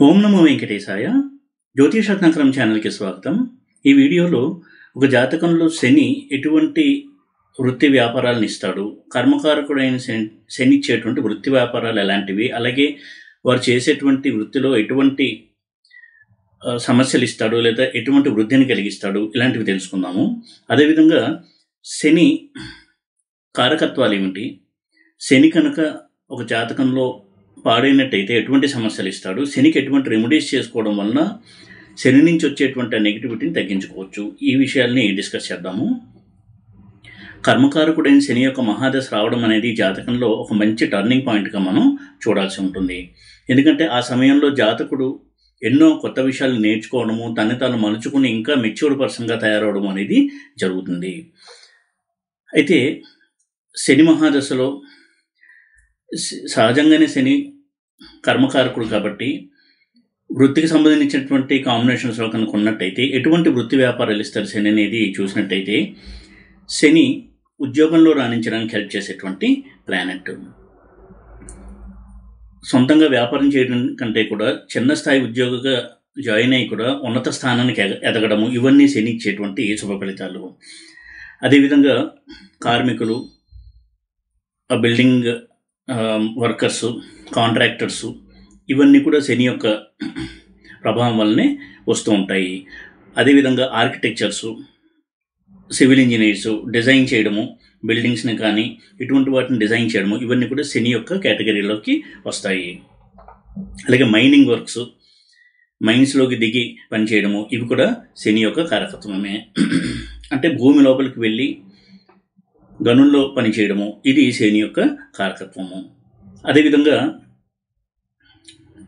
ఓం నమో వెంకటేశాయ. జ్యోతిషరత్నాకరం ఛానల్కి స్వాగతం. ఈ వీడియోలో ఒక జాతకంలో శని ఎటువంటి వృత్తి వ్యాపారాలను ఇస్తాడు, కర్మకారకుడైన శని ఇచ్చేటువంటి వృత్తి వ్యాపారాలు ఎలాంటివి, అలాగే వారు చేసేటువంటి వృత్తిలో ఎటువంటి సమస్యలు ఇస్తాడు లేదా ఎటువంటి వృద్ధిని కలిగిస్తాడు, ఇలాంటివి తెలుసుకుందాము. అదేవిధంగా శని కారకత్వాలు ఏమిటి, శని కనుక ఒక జాతకంలో పాడైనట్టయితే ఎటువంటి సమస్యలు ఇస్తాడు, శనికి ఎటువంటి రెమెడీస్ చేసుకోవడం వలన శని నుంచి వచ్చేటువంటి నెగిటివిటీని తగ్గించుకోవచ్చు, ఈ విషయాల్ని డిస్కస్ చేద్దాము. కర్మకారకుడైన శని యొక్క మహాదశ రావడం అనేది జాతకంలో ఒక మంచి టర్నింగ్ పాయింట్గా మనం చూడాల్సి ఉంటుంది. ఎందుకంటే ఆ సమయంలో జాతకుడు ఎన్నో కొత్త విషయాలు నేర్చుకోవడము, తను తాను మలుచుకుని ఇంకా మెచ్యూర్డ్ పర్సన్గా తయారవడం అనేది జరుగుతుంది. అయితే శని మహాదశలో సహజంగానే శని కర్మకారకుడు కాబట్టి వృత్తికి సంబంధించినటువంటి కాంబినేషన్స్లో కనుక ఉన్నట్టయితే ఎటువంటి వృత్తి వ్యాపారాలు ఇస్తారు శని అనేది చూసినట్టయితే, శని ఉద్యోగంలో రాణించడానికి హెల్ప్ చేసేటువంటి ప్లానెట్. సొంతంగా వ్యాపారం చేయడం కంటే కూడా చిన్న స్థాయి ఉద్యోగిగా జాయిన్ అయ్యి కూడా ఉన్నత స్థానానికి ఎదగడము, ఇవన్నీ శని ఇచ్చేటువంటి శుభ ఫలితాలు. అదేవిధంగా కార్మికులు, బిల్డింగ్ వర్కర్సు, కాంట్రాక్టర్సు, ఇవన్నీ కూడా శని యొక్క ప్రభావం వల్లనే వస్తూ ఉంటాయి. అదేవిధంగా ఆర్కిటెక్చర్సు, సివిల్ ఇంజనీర్సు, డిజైన్ చేయడము, బిల్డింగ్స్ని కానీ ఇటువంటి వాటిని డిజైన్ చేయడము, ఇవన్నీ కూడా శని యొక్క కేటగిరీలోకి వస్తాయి. అలాగే మైనింగ్ వర్క్స్, మైన్స్లోకి దిగి పనిచేయడము, ఇవి కూడా శని యొక్క కారకత్వమే. అంటే భూమి లోపలికి వెళ్ళి గనుల్లో పనిచేయడము, ఇది శని యొక్క కారకత్వము. అదేవిధంగా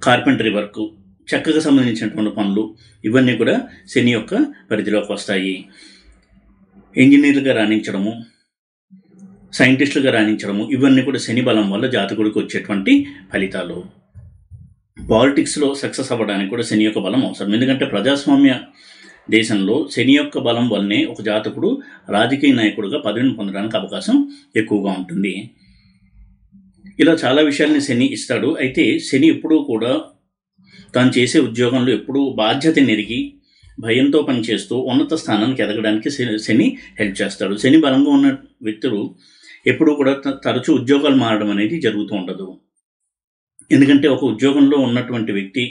కార్పెంటరీ వర్క్, చెక్కకు సంబంధించినటువంటి పనులు, ఇవన్నీ కూడా శని యొక్క పరిధిలోకి వస్తాయి. ఇంజనీర్లుగా రాణించడము, సైంటిస్టులుగా రాణించడము, ఇవన్నీ కూడా శని బలం వల్ల జాతకుడికి వచ్చేటువంటి ఫలితాలు. పాలిటిక్స్లో సక్సెస్ అవ్వడానికి కూడా శని యొక్క బలం అవసరం. ఎందుకంటే ప్రజాస్వామ్య దేశంలో శని యొక్క బలం వల్లనే ఒక జాతకుడు రాజకీయ నాయకుడిగా పదవిని పొందడానికి అవకాశం ఎక్కువగా ఉంటుంది. ఇలా చాలా విషయాల్ని శని ఇస్తాడు. అయితే శని ఎప్పుడూ కూడా తాను చేసే ఉద్యోగంలో ఎప్పుడూ బాధ్యత నెరిగి భయంతో పనిచేస్తూ ఉన్నత స్థానానికి ఎదగడానికి శని హెల్ప్ చేస్తాడు. శని బలంగా ఉన్న వ్యక్తులు ఎప్పుడూ కూడా తరచూ ఉద్యోగాలు మారడం అనేది జరుగుతూ ఉండదు. ఎందుకంటే ఒక ఉద్యోగంలో ఉన్నటువంటి వ్యక్తి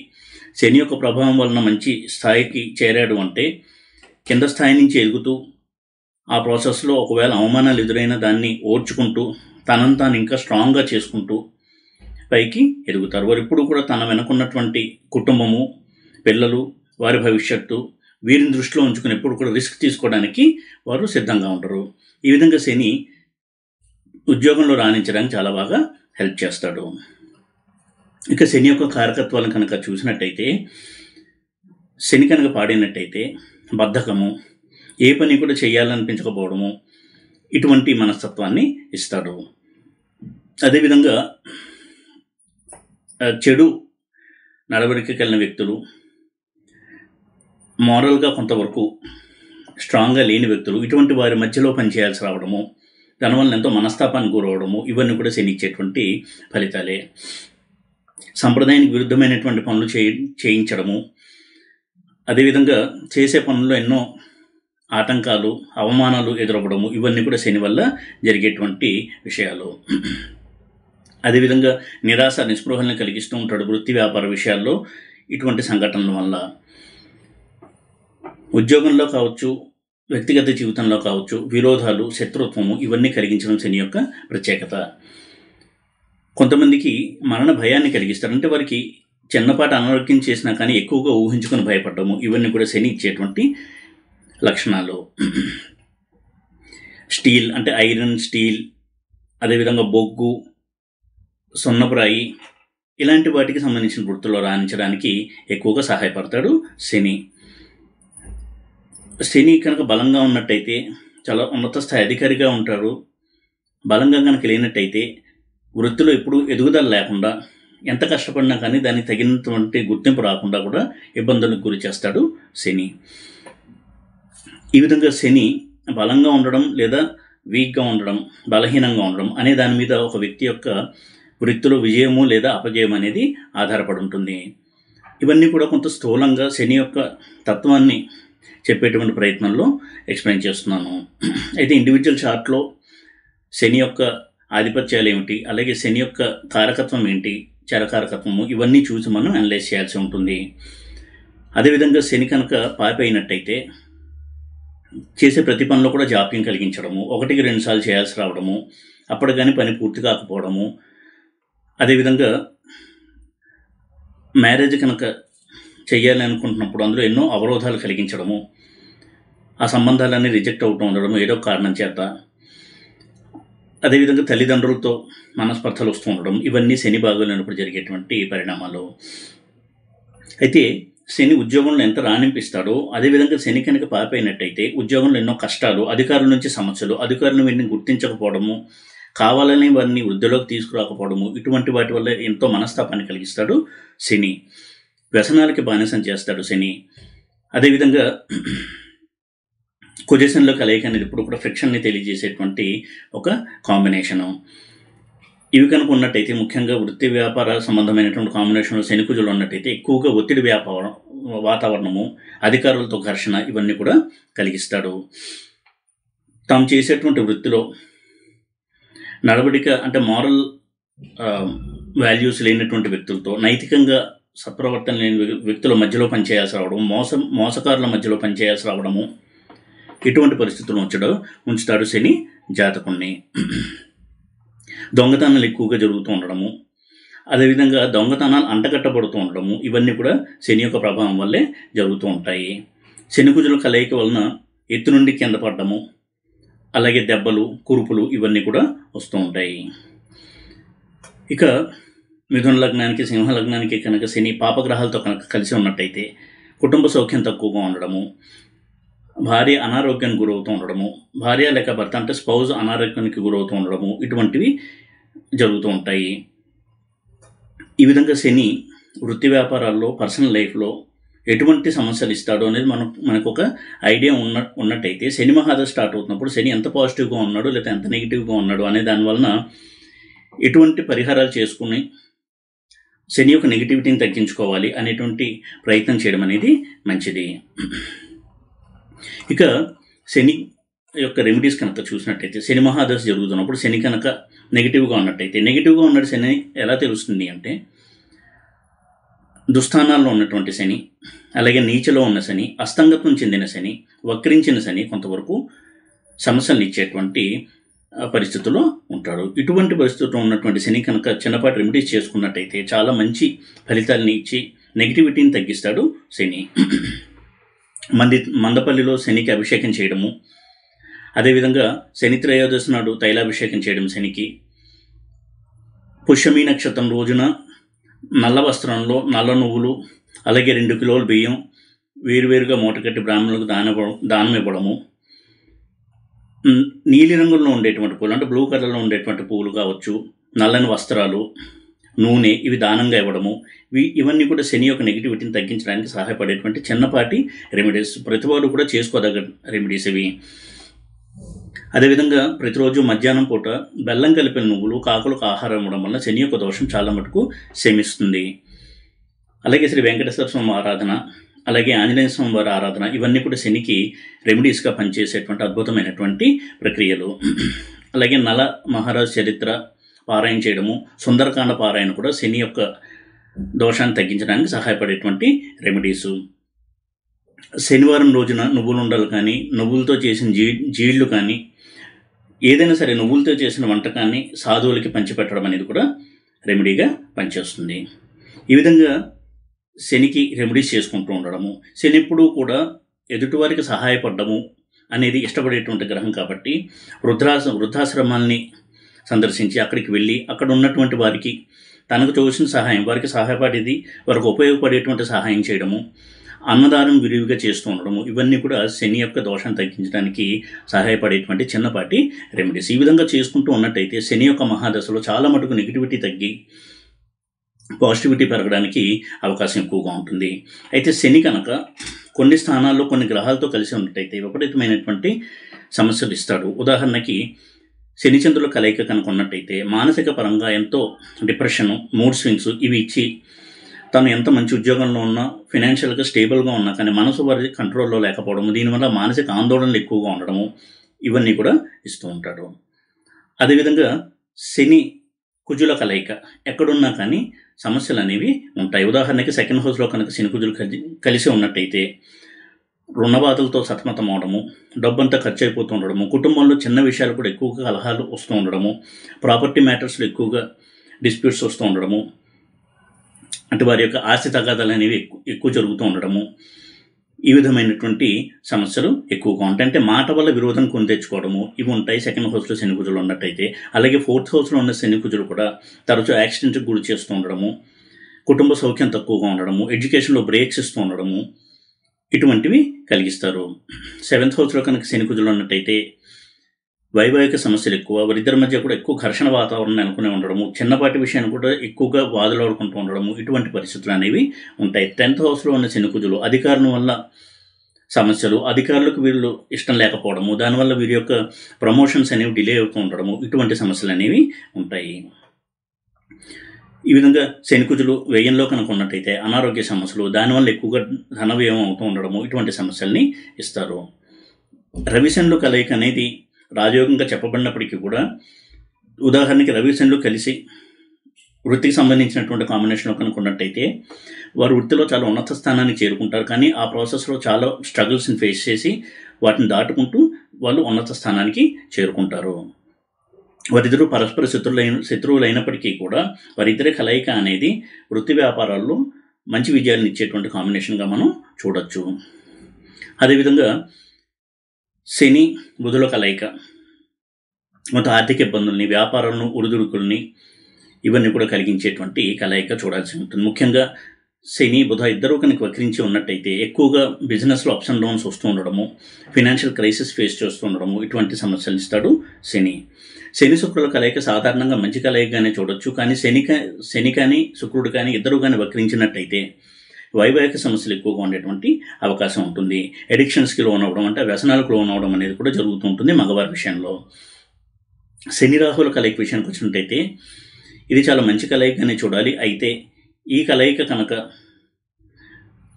శని యొక్క ప్రభావం వలన మంచి స్థాయికి చేరాడు అంటే కింద స్థాయి నుంచి ఎదుగుతూ ఆ ప్రాసెస్లో ఒకవేళ అవమానాలు ఎదురైన దాన్ని ఓర్చుకుంటూ తనను తాను ఇంకా స్ట్రాంగ్గా చేసుకుంటూ పైకి ఎదుగుతారు. వారు ఎప్పుడు కూడా తన వెనుకున్నటువంటి కుటుంబము, పిల్లలు, వారి భవిష్యత్తు, వీరిని దృష్టిలో ఉంచుకుని ఎప్పుడు కూడా రిస్క్ తీసుకోవడానికి వారు సిద్ధంగా ఉంటారు. ఈ విధంగా శని ఉద్యోగంలో రాణించడానికి చాలా బాగా హెల్ప్ చేస్తాడు. ఇక శని యొక్క కారకత్వాలను కనుక చూసినట్టయితే, శని కనుక పాడినట్టయితే బద్ధకము, ఏ పని కూడా చేయాలనిపించకపోవడము, ఇటువంటి మనస్తత్వాన్ని ఇస్తాడు. అదేవిధంగా చెడు నడవడికి కలిగిన వ్యక్తులు, మోరల్గా కొంతవరకు స్ట్రాంగ్గా లేని వ్యక్తులు, ఇటువంటి వారి మధ్యలో పనిచేయాల్సి రావడము, దానివల్ల ఎంతో మనస్తాపానికి గురవడము, ఇవన్నీ కూడా శని ఇచ్చేటువంటి ఫలితాలే. సంప్రదాయానికి విరుద్ధమైనటువంటి పనులు చేయించడము, అదేవిధంగా చేసే పనుల్లో ఎన్నో ఆటంకాలు, అవమానాలు ఎదురవ్వడము, ఇవన్నీ కూడా శని వల్ల జరిగేటువంటి విషయాలు. అదేవిధంగా నిరాశ, నిస్పృహలను కలిగిస్తూ ఉంటాడు వృత్తి వ్యాపార విషయాల్లో. ఇటువంటి సంఘటనల వల్ల ఉద్యోగంలో కావచ్చు, వ్యక్తిగత జీవితంలో కావచ్చు, విరోధాలు, శత్రుత్వము, ఇవన్నీ కలిగించడం శని యొక్క ప్రత్యేకత. కొంతమందికి మరణ భయాన్ని కలిగిస్తారు. అంటే వారికి చిన్నపాటి అనారోగ్యం చేసినా కానీ ఎక్కువగా ఊహించుకొని భయపడము, ఇవన్నీ కూడా శని ఇచ్చేటువంటి లక్షణాలు. స్టీల్ అంటే ఐరన్, స్టీల్, అదేవిధంగా బొగ్గు, సున్నపురాయి, ఇలాంటి వాటికి సంబంధించిన వృత్తుల్లో రాణించడానికి ఎక్కువగా సహాయపడతాడు శని. శని కనుక బలంగా ఉన్నట్టయితే చాలా ఉన్నత స్థాయి అధికారిగా ఉంటారు. బలంగా కనుక లేనట్టయితే వృత్తిలో ఎప్పుడు ఎదుగుదల లేకుండా, ఎంత కష్టపడినా కానీ దానికి తగినటువంటి గుర్తింపు రాకుండా కూడా ఇబ్బందులకు గురి చేస్తాడు శని. ఈ విధంగా శని బలంగా ఉండడం లేదా వీక్గా ఉండడం, బలహీనంగా ఉండడం అనే దాని మీద ఒక వ్యక్తి యొక్క వృత్తిలో విజయము లేదా అపజయం అనేది ఆధారపడి ఉంటుంది. ఇవన్నీ కూడా కొంత స్థూలంగా శని యొక్క తత్వాన్ని చెప్పేటువంటి ప్రయత్నంలో ఎక్స్ప్లెయిన్ చేస్తున్నాను. అయితే ఇండివిజువల్ చార్ట్లో శని యొక్క ఆధిపత్యాలు ఏమిటి, అలాగే శని యొక్క కారకత్వం ఏంటి, చరకారకత్వము, ఇవన్నీ చూసి మనం అనలైజ్ చేయాల్సి ఉంటుంది. అదేవిధంగా శని కనుక పాపి అయినట్టయితే చేసే ప్రతి పనిలో కూడా జాప్యం కలిగించడము, 1-2 సార్లు చేయాల్సి రావడము, అప్పుడు కానీ పని పూర్తి కాకపోవడము, అదేవిధంగా మ్యారేజ్ కనుక చెయ్యాలి అనుకుంటున్నప్పుడు అందులో ఎన్నో అవరోధాలు కలిగించడము, ఆ సంబంధాలన్నీ రిజెక్ట్ అవుతూ ఉండడము ఏదో కారణం చేత, అదేవిధంగా తల్లిదండ్రులతో మనస్పర్ధలు వస్తూ ఉండడం, ఇవన్నీ శని బాగోలేనప్పుడు జరిగేటువంటి పరిణామాలు. అయితే శని ఉద్యోగంలో ఎంత రాణింపిస్తాడో అదేవిధంగా శని కనుక పాపి అయినట్టయితే ఉద్యోగంలో ఎన్నో కష్టాలు, అధికారుల నుంచి సమస్యలు, అధికారులు వీటిని గుర్తించకపోవడము, కావాలని వారిని వృద్ధిలోకి తీసుకురాకపోవడము, ఇటువంటి వాటి వల్ల ఎంతో మనస్తాపాన్ని కలిగిస్తాడు శని. వ్యసనాలకి బానిసం చేస్తాడు శని. అదేవిధంగా కుజశనిలో కలయిక అనేది ఇప్పుడు కూడా ఫ్రిక్షన్ని తెలియజేసేటువంటి ఒక కాంబినేషను. ఇవి కనుక ఉన్నట్టయితే ముఖ్యంగా వృత్తి వ్యాపార సంబంధమైనటువంటి కాంబినేషన్లో శని కుజులు ఉన్నట్టయితే ఎక్కువగా ఒత్తిడి వాతావరణము, అధికారులతో ఘర్షణ, ఇవన్నీ కూడా కలిగిస్తాడు. తాము చేసేటువంటి వృత్తిలో నడవడిక అంటే మారల్ వాల్యూస్ లేనటువంటి వ్యక్తులతో, నైతికంగా సత్ప్రవర్తన లేని వ్యక్తుల మధ్యలో పనిచేయాల్సి రావడం, మోసకారుల మధ్యలో పనిచేయాల్సి రావడము, ఇటువంటి పరిస్థితులు ఉంచుతాడు శని జాతకుణ్ణి. దొంగతనాలు ఎక్కువగా జరుగుతూ ఉండడము, అదేవిధంగా దొంగతనాలు అంటగట్టబడుతూ ఉండడము, ఇవన్నీ కూడా శని యొక్క ప్రభావం వల్లే జరుగుతూ ఉంటాయి. శని కుజుల కలయిక వలన ఎత్తు నుండి కింద పడడము, అలాగే దెబ్బలు, కురుపులు, ఇవన్నీ కూడా వస్తూ ఉంటాయి. ఇక మిథున లగ్నానికి, సింహ లగ్నానికి కనుక శని పాపగ్రహాలతో కనుక కలిసి ఉన్నట్టయితే కుటుంబ సౌఖ్యం తక్కువగా ఉండడము, భార్య అనారోగ్యానికి గురవుతూ ఉండడము, భార్య లేక భర్త అంటే స్పౌజ్ అనారోగ్యానికి గురవుతూ ఉండడము, ఇటువంటివి జరుగుతూ ఉంటాయి. ఈ విధంగా శని వృత్తి వ్యాపారాల్లో, పర్సనల్ లైఫ్లో ఎటువంటి సమస్యలు ఇస్తాడో అనేది మనకు ఒక ఐడియా ఉన్నట్టయితే శని మహాదశ స్టార్ట్ అవుతున్నప్పుడు శని ఎంత పాజిటివ్గా ఉన్నాడు లేదా ఎంత నెగిటివ్గా ఉన్నాడు అనే దానివలన ఎటువంటి పరిహారాలు చేసుకుని శని యొక్క నెగిటివిటీని తగ్గించుకోవాలి అనేటువంటి ప్రయత్నం చేయడం అనేది మంచిది. ఇక శని యొక్క రెమెడీస్ కనుక చూసినట్టయితే శని మహాదశ జరుగుతున్నప్పుడు శని కనుక నెగిటివ్గా ఉన్నట్టయితే, నెగిటివ్గా ఉన్నట్టు శని ఎలా తెలుస్తుంది అంటే దుస్థానాల్లో ఉన్నటువంటి శని, అలాగే నీచలో ఉన్న శని, అస్తంగత్వం చెందిన శని, వక్రించిన శని కొంతవరకు సమస్యలు ఇచ్చేటువంటి పరిస్థితుల్లో ఉంటాడు. ఇటువంటి పరిస్థితుల్లో ఉన్నటువంటి శని కనుక చిన్నపాటి రెమెడీస్ చేసుకున్నట్టయితే చాలా మంచి ఫలితాలని ఇచ్చి నెగిటివిటీని తగ్గిస్తాడు శని. మందపల్లిలో శనికి అభిషేకం చేయడము, అదేవిధంగా శని త్రయోదశి నాడు తైలాభిషేకం చేయడం శనికి, పుష్యమి నక్షత్రం రోజున నల్ల వస్త్రంలో నల్ల నువ్వులు, అలాగే 2 కిలోల బియ్యం వేరువేరుగా మూటకట్టి బ్రాహ్మణులకు దానం ఇవ్వడము, నీలి రంగులో ఉండేటువంటి పూలు అంటే బ్లూ కలర్లో ఉండేటువంటి పువ్వులు కావచ్చు, నల్లని వస్త్రాలు, నూనె, ఇవి దానంగా ఇవ్వడము, ఇవన్నీ కూడా శని యొక్క నెగిటివిటీని తగ్గించడానికి సహాయపడేటువంటి చిన్నపాటి రెమెడీస్. ప్రతివారు కూడా చేసుకోదగ్గ రెమెడీస్ ఇవి. అదేవిధంగా ప్రతిరోజు మధ్యాహ్నం పూట బెల్లం కలిపిన నువ్వులు కాకులకు ఆహారం ఇవ్వడం వల్ల శని యొక్క దోషం చాలా మటుకు శమిస్తుంది. అలాగే శ్రీ వెంకటేశ్వర స్వామి ఆరాధన, అలాగే ఆంజనేయ స్వామి వారి ఆరాధన, ఇవన్నీ కూడా శనికి రెమెడీస్గా పనిచేసేటువంటి అద్భుతమైనటువంటి ప్రక్రియలు. అలాగే నల మహారాజ్ చరిత్ర పారాయణ చేయడము, సుందరకాండ పారాయణ కూడా శని యొక్క దోషాన్ని తగ్గించడానికి సహాయపడేటువంటి రెమెడీసు. శనివారం రోజున నువ్వులుండలు కానీ, నువ్వులతో చేసిన జీళ్ళు కానీ, ఏదైనా సరే నువ్వులతో చేసిన వంటకాన్ని సాధువులకి పంచిపెట్టడం అనేది కూడా రెమెడీగా పనిచేస్తుంది. ఈ విధంగా శనికి రెమెడీస్ చేసుకుంటూ ఉండడము. శని ఎప్పుడూ కూడా ఎదుటివారికి సహాయపడము అనేది ఇష్టపడేటువంటి గ్రహం కాబట్టి వృద్ధాశ్రమాల్ని సందర్శించి అక్కడికి వెళ్ళి అక్కడ ఉన్నటువంటి వారికి తనకు తోచిన సహాయం, వారికి సహాయపడేది, వారికి ఉపయోగపడేటువంటి సహాయం చేయడము, అన్నదానం విరివిగా చేస్తూ ఉండడము, ఇవన్నీ కూడా శని యొక్క దోషాన్ని తగ్గించడానికి సహాయపడేటువంటి చిన్నపాటి రెమెడీస్. ఈ విధంగా చేసుకుంటూ ఉన్నట్టయితే శని యొక్క మహాదశలో చాలా మటుకు నెగిటివిటీ తగ్గి పాజిటివిటీ పెరగడానికి అవకాశం ఎక్కువగా ఉంటుంది. అయితే శని కనుక కొన్ని స్థానాల్లో కొన్ని గ్రహాలతో కలిసి ఉన్నట్టయితే విపరీతమైనటువంటి సమస్యలు ఇస్తాడు. ఉదాహరణకి శనిచంద్రుల కలయిక కనుక ఉన్నట్టయితే మానసిక పరంగా ఎంతో డిప్రెషను, మూడ్ స్వింగ్స్ ఇవి ఇచ్చి తను ఎంత మంచి ఉద్యోగంలో ఉన్నా, ఫినాన్షియల్గా స్టేబుల్గా ఉన్నా కానీ మనసు వారి కంట్రోల్లో లేకపోవడము, దీనివల్ల మానసిక ఆందోళనలు ఎక్కువగా ఉండడము, ఇవన్నీ కూడా ఇస్తూ ఉంటాడు. అదేవిధంగా శని కుజుల కలయిక ఎక్కడున్నా కానీ సమస్యలు అనేవి ఉంటాయి. ఉదాహరణకి సెకండ్ హౌస్లో కనుక శని కుజులు కలిసి ఉన్నట్టయితే రుణబాధలతో సతమతం అవడము, డబ్బంతా ఖర్చు అయిపోతూ ఉండడము, కుటుంబంలో చిన్న విషయాలు కూడా ఎక్కువగా కలహాలు వస్తూ ఉండడము, ప్రాపర్టీ మ్యాటర్స్లో ఎక్కువగా డిస్ప్యూట్స్ వస్తూ ఉండడము, అంటే వారి యొక్క ఆస్తి తగాదాలు అనేవి ఎక్కువ జరుగుతూ ఉండడము, ఈ విధమైనటువంటి సమస్యలు ఎక్కువగా ఉంటాయి. అంటే మాట వల్ల విరోధం కొని తెచ్చుకోవడము ఇవి ఉంటాయి సెకండ్ హౌస్లో శని కుజులు ఉన్నట్టయితే. అలాగే ఫోర్త్ హౌస్లో ఉన్న శని కుజులు కూడా తరచూ యాక్సిడెంట్కి గురి చేస్తూ ఉండడము, కుటుంబ సౌఖ్యం తక్కువగా ఉండడము, ఎడ్యుకేషన్లో బ్రేక్స్ ఇస్తూ ఉండడము, ఇటువంటివి కలిగిస్తారు. సెవెంత్ హౌస్లో కనుక శని కుజులు ఉన్నట్టయితే వైవాహిక సమస్యలు ఎక్కువ, వారిద్దరి మధ్య కూడా ఎక్కువ ఘర్షణ వాతావరణం నెలకొని ఉండడము, చిన్నపాటి విషయాన్ని కూడా ఎక్కువగా వాదులాడుకుంటూ ఉండడము, ఇటువంటి పరిస్థితులు అనేవి ఉంటాయి. 10th హౌస్లో ఉన్న శని కుజులు అధికారుల వల్ల సమస్యలు, అధికారులకు వీళ్ళు ఇష్టం లేకపోవడము, దానివల్ల వీరి యొక్క ప్రమోషన్స్ అనేవి డిలే అవుతూ ఉండడము, ఇటువంటి సమస్యలు అనేవి ఉంటాయి. ఈ విధంగా శని కుజులు వ్యయంలో కనుక ఉన్నట్టయితే అనారోగ్య సమస్యలు, దానివల్ల ఎక్కువగా ధన వ్యయం అవుతూ ఉండడము, ఇటువంటి సమస్యల్ని ఇస్తారు. రవిశనులు కలయిక అనేది రాజయోగంగా చెప్పబడినప్పటికీ కూడా, ఉదాహరణకి రవిశనులు కలిసి వృత్తికి సంబంధించినటువంటి కాంబినేషన్లో కనుక ఉన్నట్టయితే వారు వృత్తిలో చాలా ఉన్నత స్థానానికి చేరుకుంటారు. కానీ ఆ ప్రాసెస్లో చాలా స్ట్రగుల్స్ని ఫేస్ చేసి వాటిని దాటుకుంటూ వాళ్ళు ఉన్నత స్థానానికి చేరుకుంటారు. వారిద్దరూ పరస్పర శత్రువులు అయినప్పటికీ కూడా వారిద్దరి కలయిక అనేది వృత్తి వ్యాపారాల్లో మంచి విజయాలను ఇచ్చేటువంటి కాంబినేషన్గా మనం చూడొచ్చు. అదేవిధంగా శని బుధుల కలయిక మొత్తం ఆర్థిక ఇబ్బందుల్ని, వ్యాపారాలను, ఒడిదుడుకుల్ని ఇవన్నీ కూడా కలిగించేటువంటి కలయిక చూడాల్సి ఉంటుంది. ముఖ్యంగా శని బుధ ఇద్దరూ కనుక వక్రించి ఉన్నట్టయితే ఎక్కువగా బిజినెస్లో అప్స్ అండ్ డౌన్స్ వస్తూ ఉండడము, ఫినాన్షియల్ క్రైసిస్ ఫేస్ చేస్తూ ఉండడము, ఇటువంటి సమస్యలు ఇస్తాడు శని. శని శుక్రుల కలయిక సాధారణంగా మంచి కలయికగానే చూడొచ్చు. కానీ శని కానీ శుక్రుడు కానీ ఇద్దరు కానీ వక్రించినట్టయితే వైవాహిక సమస్యలు ఎక్కువగా ఉండేటువంటి అవకాశం ఉంటుంది. ఎడిక్షన్స్కి లోన్ అవ్వడం, అంటే వ్యసనాలకు లోన్ అవ్వడం అనేది కూడా జరుగుతూ ఉంటుంది మగవారి విషయంలో. శని రాహుల కలయిక విషయానికి వచ్చినట్టయితే ఇది చాలా మంచి కలయికగానే చూడాలి. అయితే ఈ కలయిక కనుక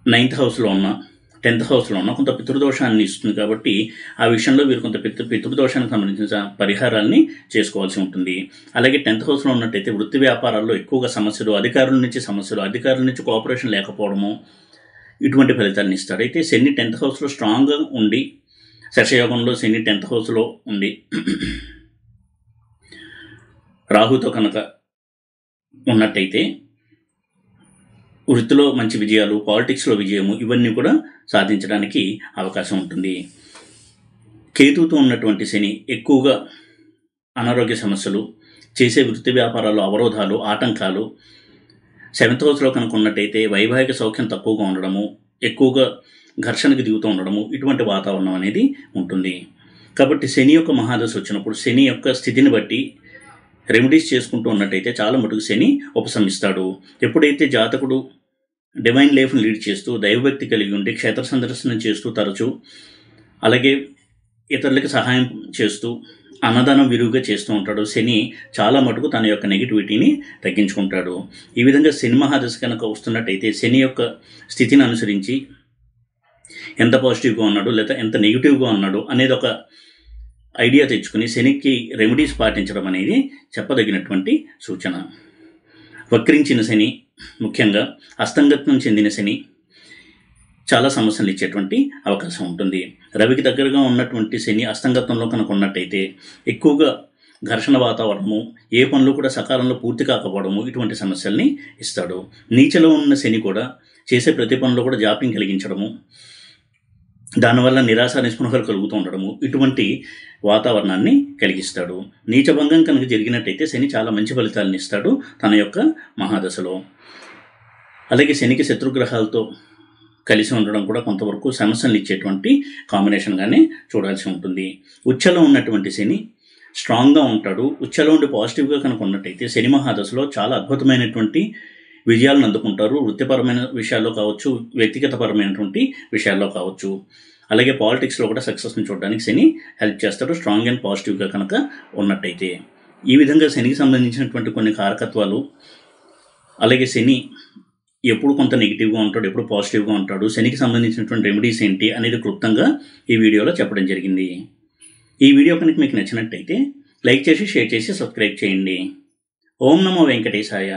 9th హౌస్లో ఉన్న, 10th హౌస్లో ఉన్న కొంత పితృదోషాన్ని ఇస్తుంది. కాబట్టి ఆ విషయంలో వీరు కొంత పితృదోషానికి సంబంధించిన పరిహారాల్ని చేసుకోవాల్సి ఉంటుంది. అలాగే 10th హౌస్లో ఉన్నట్టయితే వృత్తి వ్యాపారాల్లో ఎక్కువగా సమస్యలు, అధికారుల నుంచి కోఆపరేషన్ లేకపోవడము, ఇటువంటి ఫలితాలను ఇస్తాడు. అయితే శని 10th హౌస్లో స్ట్రాంగ్గా ఉండి, శశయోగంలో శని 10th హౌస్లో ఉండి రాహుతో కనుక ఉన్నట్టయితే వృత్తిలో మంచి విజయాలు, పాలిటిక్స్లో విజయము, ఇవన్నీ కూడా సాధించడానికి అవకాశం ఉంటుంది. కేతువుతో ఉన్నటువంటి శని ఎక్కువగా అనారోగ్య సమస్యలు, చేసే వృత్తి వ్యాపారాల్లో అవరోధాలు, ఆటంకాలు, 7th హౌస్లో కనుక ఉన్నట్టయితే వైవాహిక సౌఖ్యం తక్కువగా ఉండడము, ఎక్కువగా ఘర్షణకు దిగుతూ ఉండడము, ఇటువంటి వాతావరణం అనేది ఉంటుంది. కాబట్టి శని యొక్క మహాదశ వచ్చినప్పుడు శని యొక్క స్థితిని బట్టి రెమెడీస్ చేసుకుంటూ ఉన్నట్టయితే చాలా మటుకు శని ఉపశమిస్తాడు. ఎప్పుడైతే జాతకుడు డివైన్ లైఫ్ని లీడ్ చేస్తూ, దైవభక్తి కలిగి ఉండి, క్షేత్ర సందర్శనం చేస్తూ తరచూ, అలాగే ఇతరులకి సహాయం చేస్తూ, అన్నదానం విరివిగా చేస్తూ ఉంటాడు, శని చాలా మటుకు తన యొక్క నెగిటివిటీని తగ్గించుకుంటాడు. ఈ విధంగా శని మహాదశ కనుక వస్తున్నట్టయితే శని యొక్క స్థితిని అనుసరించి ఎంత పాజిటివ్గా ఉన్నాడు లేదా ఎంత నెగిటివ్గా ఉన్నాడు అనేది ఒక ఐడియా తెచ్చుకుని శనికి రెమెడీస్ పాటించడం అనేది చెప్పదగినటువంటి సూచన. వక్రించిన శని, ముఖ్యంగా అస్తంగత్వం చెందిన శని చాలా సమస్యలు ఇచ్చేటువంటి అవకాశం ఉంటుంది. రవికి దగ్గరగా ఉన్నటువంటి శని అస్తంగత్వంలో కనుక ఉన్నట్టయితే ఎక్కువగా ఘర్షణ వాతావరణము, ఏ పనులు కూడా సకాలంలో పూర్తి కాకపోవడము, ఇటువంటి సమస్యల్ని ఇస్తాడు. నీచలో ఉన్న శని కూడా చేసే ప్రతి పనిలో కూడా జాప్యం కలిగించడము, దానివల్ల నిరాశ నిస్పృహలు కలుగుతూ ఉండడము, ఇటువంటి వాతావరణాన్ని కలిగిస్తాడు. నీచభంగం కనుక జరిగినట్టయితే శని చాలా మంచి ఫలితాలను ఇస్తాడు తన యొక్క మహాదశలో. అలాగే శనికి శత్రుగ్రహాలతో కలిసి ఉండడం కూడా కొంతవరకు సమస్యలు ఇచ్చేటువంటి కాంబినేషన్గానే చూడాల్సి ఉంటుంది. ఉచ్చలో ఉన్నటువంటి శని స్ట్రాంగ్గా ఉంటాడు. ఉచ్చలో ఉండి పాజిటివ్గా కనుక ఉన్నట్టయితే శని మహాదశలో చాలా అద్భుతమైనటువంటి విజయాలను అందుకుంటారు. వృత్తిపరమైన విషయాల్లో కావచ్చు, వ్యక్తిగతపరమైనటువంటి విషయాల్లో కావచ్చు. అలాగే పాలిటిక్స్లో కూడా సక్సెస్ని చూడడానికి శని హెల్ప్ చేస్తాడు, స్ట్రాంగ్ అండ్ పాజిటివ్గా కనుక ఉన్నట్టయితే. ఈ విధంగా శనికి సంబంధించినటువంటి కొన్ని కారకత్వాలు, అలాగే శని ఎప్పుడు కొంత నెగిటివ్గా ఉంటాడు, ఎప్పుడు పాజిటివ్గా ఉంటాడు, శనికి సంబంధించినటువంటి రెమెడీస్ ఏంటి అనేది క్లుప్తంగా ఈ వీడియోలో చెప్పడం జరిగింది. ఈ వీడియో కనుక మీకు నచ్చినట్టయితే లైక్ చేసి, షేర్ చేసి, సబ్స్క్రైబ్ చేయండి. ఓం నమో వెంకటేశాయ.